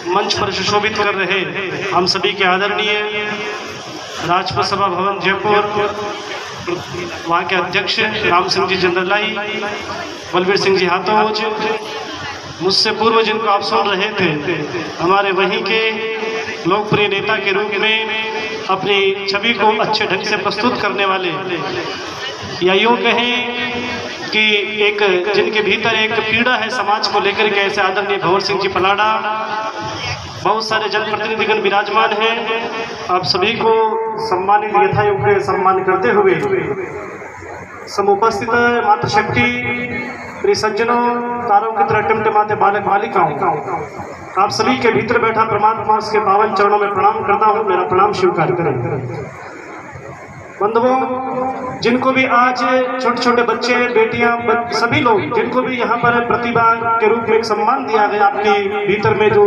मंच पर सुशोभित कर रहे हम सभी के आदरणीय राजपथ सभा भवन जयपुर वहाँ के अध्यक्ष राम सिंह जी जंदरलाई, बलबीर सिंह जी हाथोज, मुझसे पूर्व जिनको आप सुन रहे थे, हमारे वहीं के लोकप्रिय नेता के रूप में अपनी छवि को अच्छे ढंग से प्रस्तुत करने वाले, या यूँ कहें कि एक जिनके भीतर एक पीड़ा है समाज को लेकर के, ऐसे आदरणीय भंवर सिंह जी पलाड़ा। बहुत सारे जनप्रतिनिधिगण विराजमान हैं। आप सभी को सम्मानित यथायोग्य सम्मान करते हुए समुपस्थित मातृशक्ति, प्रिय सज्जनों, तारों की तरह टिमटिमाते बालक बालिकाओं, आप सभी के भीतर बैठा परमात्मा उसके पावन चरणों में प्रणाम करता हूँ। मेरा प्रणाम स्वीकार करें। बंधुओं, जिनको भी आज छोटे छोटे बच्चे, बेटियां, सभी लोग जिनको भी यहाँ पर प्रतिभा के रूप में एक सम्मान दिया गया, आपके भीतर में जो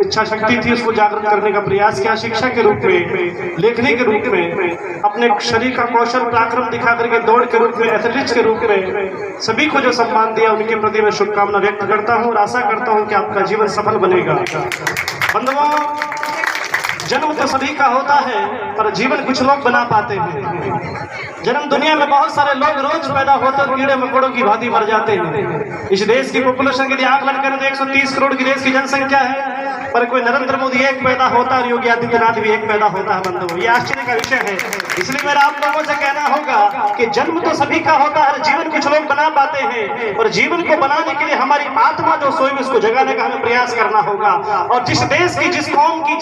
इच्छा शक्ति थी उसको जागृत करने का प्रयास किया, शिक्षा के रूप में, लेखनी के रूप में, अपने शरीर का कौशल पराक्रम दिखा करके, दौड़ के रूप में, एथलेटिक्स के रूप में सभी को जो सम्मान दिया, उनके प्रति मैं शुभकामना व्यक्त करता हूँ और आशा करता हूँ कि आपका जीवन सफल बनेगा। बंधुओं, जन्म तो सभी का होता है पर जीवन कुछ लोग बना पाते हैं। जन्म दुनिया में बहुत सारे लोग रोज पैदा होते हैं, कीड़े मकोड़ों की भांति मर जाते हैं। इस देश की पॉपुलेशन के लिए आकलन करें तो 130 करोड़ की देश की जनसंख्या है, पर कोई नरेंद्र मोदी एक पैदा होता है और योगी आदित्यनाथ भी एक पैदा होता है। बंधुओं, ये आश्चर्य का विषय है। इसलिए मेरा आप लोगों से कहना होगा कि जन्म तो सभी का होता है, जीवन कुछ लोग बना पाते हैं, और जीवन को बनाने के लिए हमारी आत्मा जो सोई उसको जगाने का हमें प्रयास करना होगा। और जिस देश की, जिस कौम की,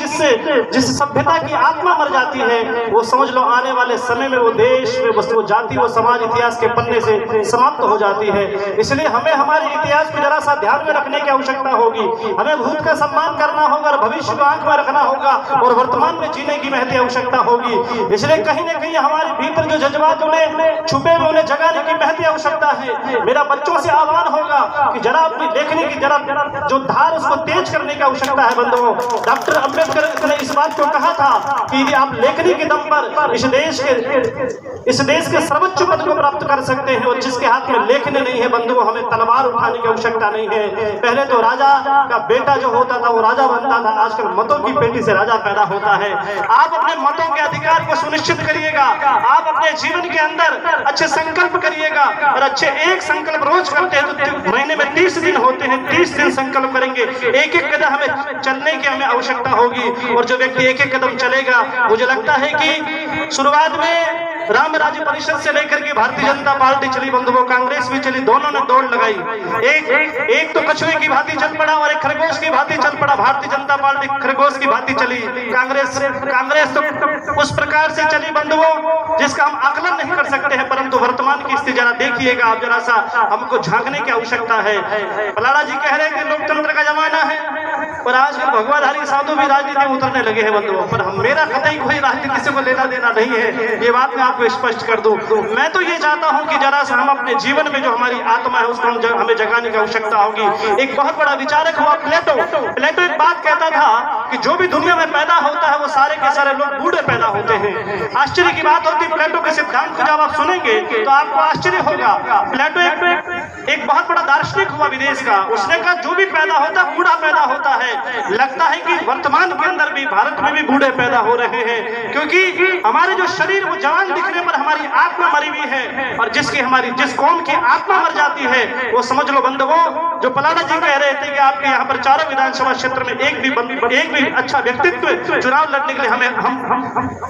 जिस सभ्यता की आत्मा मर जाती है, वो समझ लो आने वाले समय में वो देश में वो जाति, वो समाज इतिहास के पन्ने से समाप्त हो जाती है। इसलिए हमें हमारे इतिहास को जरा सा ध्यान में रखने की आवश्यकता होगी। हमें भूत का सम्मान करना होगा और भविष्य को आंख में रखना होगा और वर्तमान में जीने की महती आवश्यकता होगी। इसलिए कहीं न कहीं हमारे भीतर जो जज्बात उन्हें छुपे हुए, उन्हें जगाने की महती आवश्यकता है। मेरा बच्चों से आह्वान होगा कि जरा अपनी लेखनी की जरा जो धार उसको तेज करने की आवश्यकता है। बंधुओं, डॉक्टर अम्बेडकर ने इस बात को कहा था कि यदि आप लेखनी के दम पर इस देश के सर्वोच्च पद को प्राप्त कर सकते हैं, और जिसके हाथ में लेखनी नहीं है, बंधुओं, हमें तलवार उठाने की आवश्यकता नहीं है। पहले तो राजा का बेटा जो होता था वो राजा बनता था, आजकल मतों की पेटी से राजा पैदा होता है। आप अपने मतों के अधिकार को सुनिश्चित करिएगा। आप अपने जीवन के अंदर अच्छे संकल्प करिएगा, और अच्छे एक संकल्प रोज करते हैं तो महीने में 30 दिन होते हैं, 30 दिन संकल्प करेंगे। एक एक कदम हमें चलने की हमें आवश्यकता होगी। और जो व्यक्ति एक एक कदम चलेगा, मुझे लगता है कि शुरुआत में राम राज्य परिषद से लेकर के भारतीय जनता पार्टी चली, बंधुओं, कांग्रेस भी चली, दोनों ने दौड़ लगाई। एक तो कछुए की भांति चल पड़ा और एक खरगोश की भांति चल पड़ा। भारतीय जनता पार्टी खरगोश की भांति चली, कांग्रेस तो उस प्रकार से चली, बंधुओं, जिसका हम आकलन नहीं कर सकते हैं। परंतु वर्तमान की स्थिति जरा देखिएगा आप, जरा सा हमको झांकने की आवश्यकता है। पलाड़ा जी कह रहे हैं कि लोकतंत्र का जमाना है, और आज भगवाधारी साधु भी राजनीति में उतरने लगे हैं। बंधुओं, पर मेरा कतई कोई राजनीति से लेना देना नहीं है, ये बात मैं आपको स्पष्ट कर दूं। मैं तो ये चाहता हूं कि जरा सा हम अपने जीवन में जो हमारी आत्मा है उसको हमें जगाने की आवश्यकता होगी। एक बहुत बड़ा विचारक हुआ प्लेटो एक बात कहता था कि जो भी दुनिया में पैदा होता है वो सारे के सारे लोग बूढ़े पैदा होते हैं। आश्चर्य की बात होती है, प्लेटो के सिद्धांत को जब आप सुनेंगे तो आपको आश्चर्य होगा। प्लेटो एक बहुत बड़ा दार्शनिक हुआ विदेश का, उसने कहा जो भी पैदा होता है बूढ़ा पैदा होता है। लगता है कि वर्तमान के अंदर भी, भारत में भी बूढ़े पैदा हो रहे हैं, क्योंकि हमारे जो शरीर वो जवान दिखने पर हमारी आत्मा मरी हुई है, और जिस कौम की आत्मा मर जाती है वो समझ लो बंधुओं, जो पलाड़ा जी कह रहे थे कि आपके यहाँ पर चारों विधानसभा क्षेत्र में एक भी अच्छा व्यक्तित्व चुनाव लड़ने के लिए हमें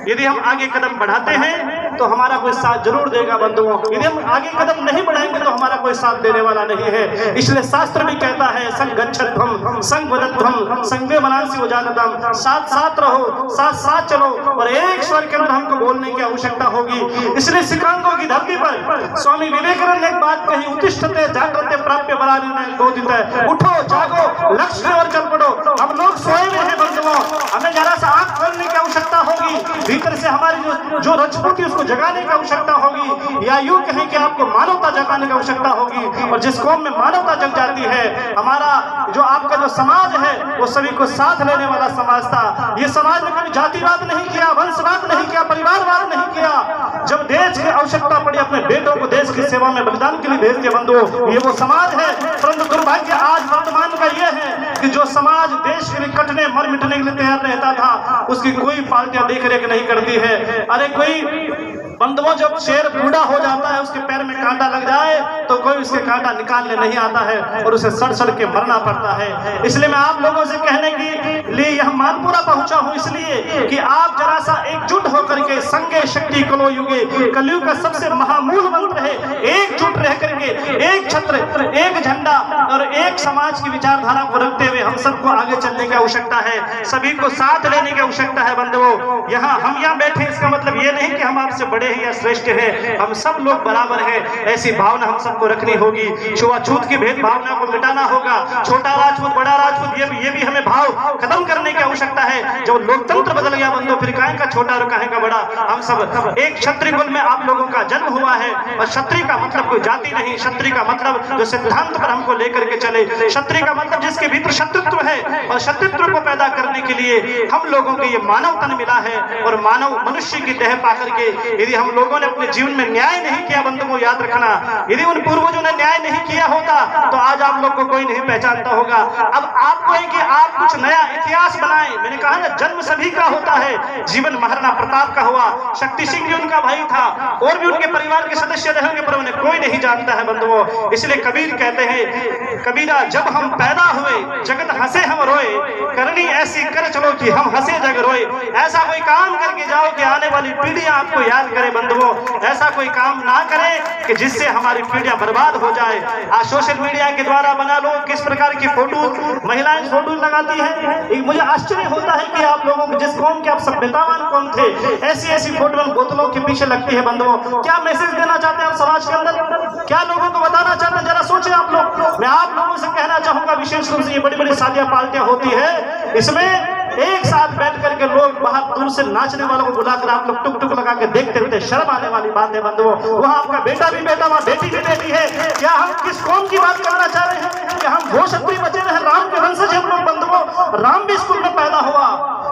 यदि हम आगे कदम बढ़ाते हैं तो हमारा कोई साथ जरूर देगा। बंधुओं, यदि हम आगे कदम नहीं बढ़ाएंगे तो हमारा कोई साथ देने वाला नहीं है। इसलिए शास्त्र भी कहता है, संग गच्छध्वम संग वदध्वम संगे मनांसि उजानदम, साथ साथ रहो, साथ साथ चलो, और एक स्वर के अंदर हमको बोलने की आवश्यकता होगी। इसलिए शिकागो की धरती पर स्वामी विवेकानंद ने एक बात कही, उत्तिष्ठते जागृते प्राप्य बलानि बोधिते, उठो जागो लक्ष्य की ओर चल पड़ो। हम लोग सोए हुए हैं बंधुओं, हमें जरा सा आंख खोलने की आवश्यकता होगी, भीतर से हमारी जो रजपूती उसको जगाने की आवश्यकता होगी, या यूं कहें कि आपको मानवता जगाने की आवश्यकता होगी। और जिस कौम में मानवता जग जाती है, हमारा जो आपका जो समाज है वो सभी को साथ लेने वाला समाज था। ये समाज ने कभी जातिवाद नहीं किया, वंशवाद नहीं किया, परिवारवाद नहीं किया। जब देश की आवश्यकता पड़ी अपने बेटों को देश की सेवा में बलिदान के लिए भेज दिया। बंधुओं, ये वो समाज है। परंतु दुर्भाग्य आज वर्तमान का ये है कि जो समाज देश के लिए कटने मर मिटने के लिए तैयार रहता था, उसकी कोई पार्टियां देख रेख नहीं करती है। अरे कोई बंधुओं, जब शेर बूढ़ा हो जाता है, उसके पैर में कांटा लग जाए तो कोई उसके कांटा निकालने नहीं आता है और उसे सड़ सड़ के मरना पड़ता है। इसलिए मैं आप लोगों से कहने के लिए यह मानपुरा पहुंचा हूं, इसलिए कि आप जरा सा एकजुट होकर के संगे शक्ति कलो युगे, कलयुग का सबसे महामूल मंत्र है एकजुट रह करके, एक छत्र, एक झंडा और एक समाज की विचारधारा को रखते हुए हम सबको आगे चलने की आवश्यकता है, सभी को साथ लेने की आवश्यकता है। बंधुओं, यहाँ हम यहाँ बैठे, इसका मतलब ये नहीं कि हम आपसे बड़े हैं या श्रेष्ठ हैं, हम सब लोग बराबर हैं, ऐसी भावना हम सबको रखनी होगी। छुआछूत की भेद भावना को मिटाना होगा, छोटा राजपूत बड़ा राजपूत ये भी हमें भाव खत्म करने की आवश्यकता है। जब लोकतंत्र बदल गया बंधुओं, फिर काहे का छोटा और काहे का बड़ा, हम सब एक क्षत्रिय कुल में आप लोगों का जन्म हुआ है। और क्षत्रिय का मतलब कोई जाति नहीं, क्षत्रिय का मतलब जो सिद्धांत पर हमको लेकर के चले, क्षत्रिय का मतलब जिसके भीतर शत्रुत्व है, और शत्रुत्व को पैदा करने के लिए हम लोगों को ये मानव तन मिला है। और मानव मनुष्य की देह पाकर के यदि हम लोगों ने अपने जीवन में न्याय नहीं किया, बंधुओं याद रखना, यदि उन पूर्वजों ने न्याय नहीं किया होता तो आज आप लोग को कोई नहीं पहचानता होगा। अब आपको है कि आप कुछ नया इतिहास बनाएं। मैंने कहा ना, जन्म सभी का होता है, जीवन महाराणा प्रताप का हुआ, शक्ति सिंह जी उनका भाई था, और भी उनके परिवार के सदस्य रहेंगे, पर उन्हें कोई नहीं जानता है बंधुओं। इसलिए कबीर कहते हैं, कबीरा जब हम पैदा हुए जगत हंसे हम रोए, करनी ऐसी कर चलो कि हम हंसे जग रोए। ऐसा कोई काम करके जाओ कि आने वाली पीढ़ियां आपको याद करे बंधुओं, ऐसा कोई काम ना करे कि जिससे हमारी पीढ़ियां बर्बाद हो जाए। आज सोशल मीडिया के द्वारा बना लो किस प्रकार की फोटो महिलाएं फोटो लगाती हैं, मुझे आश्चर्य होता है कि आप लोगों को, जिस कौम के आप सभ्यतावान कौम थे, ऐसी फोटो बोतलों के पीछे लगती है बंधुओं। क्या मैसेज देना चाहते हैं आप समाज के अंदर, क्या लोगों को बताना चाहते हैं, जरा सोचें आप लोग। मैं आप लोगों से कहना चाहूंगा, विशेष रूप से ये बड़ी बड़ी शादियां पार्टियां होती है, इसमें एक साथ बैठ करके लोग बाहर दूर से नाचने वालों को बुलाकर आप लोग टुक टुक लगा के देखते रहते, शर्म आने वाली बात है बंधुओं। वहाँ आपका बेटा भी बेटा, वहाँ बेटी भी बेटी है। क्या हम किस कौम की बात करना चाह रहे हैं कि हम वो क्षत्रिय बचे रहे, राम के वंशज हम लोग बंधुओं। राम भी स्कूल में पैदा हुआ,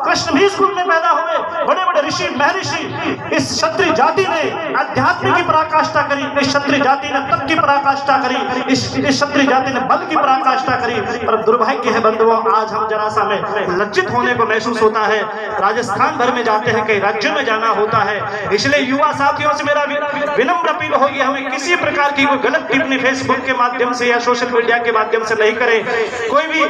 कृष्ण भी स्कूल में पैदा हुए, बड़े बड़े ऋषि महर्षि। इस क्षत्रिय जाति ने अध्यात्म की पराकाष्ठा करी, इस क्षत्रिय जाति ने तप की पराकाष्ठा करी, इस क्षत्रिय जाति ने बल की पराकाष्ठा करी। पर दुर्भाग्य है बंधुओं, आज हम जरा सा में लज्जित होने को महसूस होता है। राजस्थान भर में जाते हैं, कई राज्यों में जाना होता है। इसलिए युवा साथियों से मेरा विनम्र अपील होगी, हमें किसी प्रकार की कोई गलत टिप्पणी फेसबुक के माध्यम से या सोशल मीडिया के माध्यम से नहीं करें। कोई भी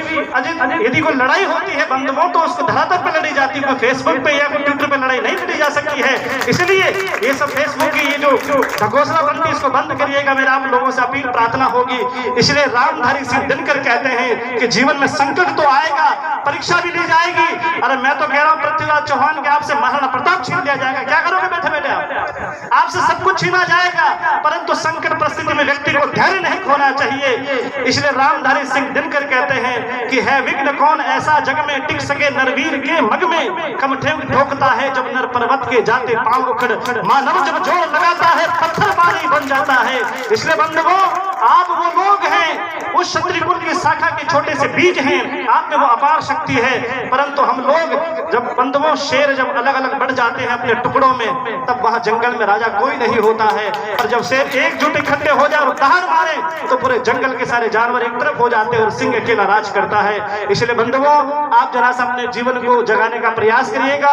यदि कोई लड़ाई होती है बंधुओं तो उसको धरातल पर लड़ी जाती है, कोई फेसबुक पे या कोई ट्विटर पे लड़ाई नहीं लड़ी जा सकती है। इसलिए ये सब फेसबुक की ये जो ढकोसला बनती है, इसको बंद करिएगा, मेरा आप लोगों से अपील प्रार्थना होगी। इसलिए रामधारी सिंह दिनकर कहते हैं कि जीवन में संकट तो आएगा, परीक्षा भी ली जाएगी। अरे मैं तो कह रहा हूँ पृथ्वीराज चौहान के आपसे महाराणा प्रताप छीन लिया जाएगा, क्या करोगे बैठे बैठे आप? आपसे सब कुछ छीना जाएगा, परंतु संकट परिस्थिति में व्यक्ति को धैर्य नहीं खोना चाहिए। इसलिए रामधारी सिंह दिनकर कहते हैं कि है विघ्न कौन ऐसा जग में टिक सके, नरवीर के मग में कम ठोकता है जब नर पर्वत के जाते पांव उखड़, मानव जब जोर लगाता है पत्थर पानी बन जाता है। इसलिए बंधुओं, आप वो लोग हैं, उस क्षत्रिय कुल की शाखा के छोटे से बीज हैं, आप में वो अपार शक्ति है। परंतु हम लोग जब बंधुओं शेर जब अलग अलग बढ़ जाते हैं अपने टुकड़ों में, तब वहां जंगल में राजा कोई नहीं होता है। और जब शेर एकजुट इकट्ठे हो जाए और दहाड़ मारे तो पूरे जंगल के सारे जानवर एक तरफ हो जाते हैं और सिंह अकेला राज करता है। इसलिए बंधुओं, आप जरा सा अपने जीवन को जगाने का प्रयास करिएगा।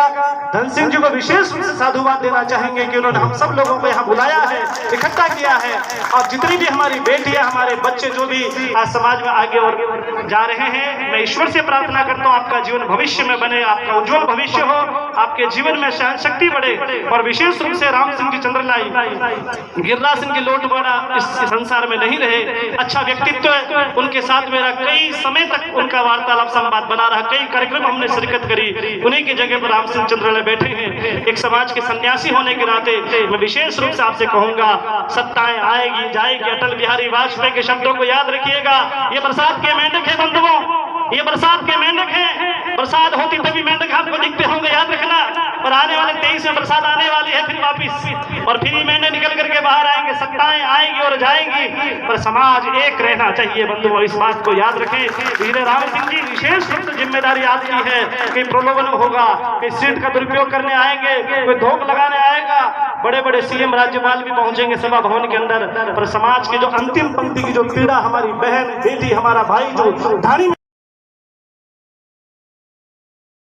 धन सिंह जी को विशेष रूप से साधुवाद देना चाहेंगे कि उन्होंने हम सब लोगों को यहाँ बुलाया है, इकट्ठा किया है। और जितनी भी हमारी बेटियां, हमारे बच्चे जो भी आज समाज में आगे और जा रहे हैं, मैं ईश्वर से प्रार्थना करता हूँ आपका जीवन भविष्य में बने, आपका उज्जवल भविष्य हो, आपके जीवन में सहन शक्ति बढ़े। और विशेष रूप से राम सिंह जी चंद्रलाई, गिरिराज सिंह की लोटवाड़ा इस संसार में नहीं रहे। अच्छा व्यक्तित्व है, उनके साथ मेरा कई समय तक उनका वार्तालाप संवाद बना रहा, कई कार्यक्रम हमने शिरकत करी, उन्हीं की जगह पर राम सिंह चंद्रलाई बैठे हैं। एक समाज के सन्यासी होने के नाते मैं विशेष रूप से आपसे कहूंगा, सत्ताएं आएगी जाएगी, अटल बिहारी वाजपेयी के शब्दों को याद रखिएगा। ये बरसात के मेंढक है बंधुओं, ये बरसात के मेंढक हैं। बरसात होती तभी मेंढक आपको दिखते होंगे, याद रखना। और आने वाले 23 में बरसात आने वाली है फिर वापिस, और फिर मेंढक निकल करके बाहर आएंगे, सत्ताएं आएंगी और जाएंगी, पर समाज एक रहना चाहिए बंधुओं, इस बात को याद रखें। धीरे राम सिंह जी विशेष रूप से जिम्मेदारी आपकी है। कहीं प्रलोभन होगा, कहीं सीट का दुरुपयोग करने आएंगे, कोई धोख लगाने आएगा, बड़े बड़े सीएम राज्यपाल भी पहुंचेंगे सभा भवन के अंदर, पर समाज के जो अंतिम पंक्ति की जो पीड़ा, हमारी बहन बेटी हमारा भाई जो धानी